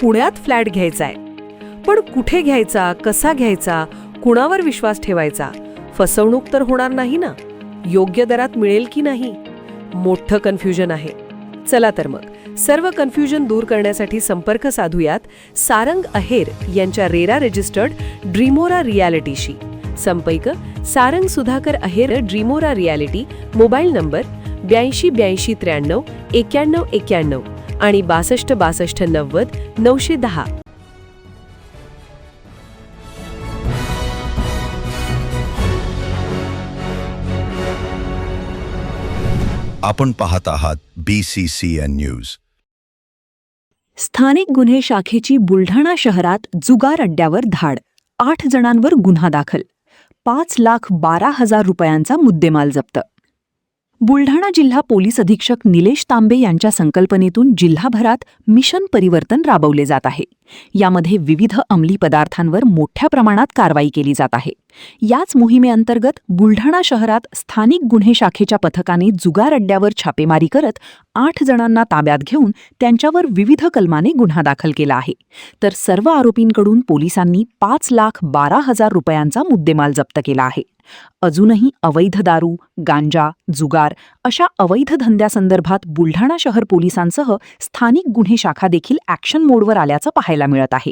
पुण्यात फ्लॅट घ्यायचा आहे. पण कुठे घ्यायचा, कसा घ्यायचा, कुणावर विश्वास ठेवायचा? फसवणूक तर होणार नाही ना? योग्य दरात मिळेल की नाही? मोठं कन्फ्युजन आहे. चला तर मग सर्व कन्फ्युजन दूर करण्यासाठी संपर्क साधूयात सारंग अहेर यांच्या रेरा रजिस्टर्ड ड्रीमोरा रियालिटीशी. संपर्क सारंग सुधाकर अहेर, ड्रीमोरा रियालिटी. मोबाईल नंबर 82 82 93 91 91 आणि 62 62 90 910. आपण पाहत आहात BCCN न्यूज. स्थानिक गुन्हे शाखेची बुलढाणा शहरात जुगार अड्ड्यावर धाड. 8 जणांवर गुन्हा दाखल. 5,12,000 रुपयांचा मुद्देमाल जप्त. बुलढाणा जिल्हा पोलीस अधीक्षक निलेश तांबे यांच्या संकल्पनेतून जिल्हाभरात मिशन परिवर्तन राबवले जात आहे. यामध्ये विविध अंमली पदार्थांवर मोठ्या प्रमाणात कारवाई केली जात आहे. याच मोहिमेअंतर्गत बुलढाणा शहरात स्थानिक गुन्हे शाखेच्या पथकाने जुगार अड्ड्यावर छापेमारी करत 8 जणांना ताब्यात घेऊन त्यांच्यावर विविध कलमाने गुन्हा दाखल केला आहे. तर सर्व आरोपींकडून पोलिसांनी 5,12,000 रुपयांचा मुद्देमाल जप्त केला आहे. अजूनही अवैध दारू, गांजा, जुगार अशा अवैध धंद्यासंदर्भात बुलढाणा शहर पोलिसांसह स्थानिक गुन्हे शाखा देखील ॲक्शन मोडवर आल्याचं पाहायला मिळत आहे.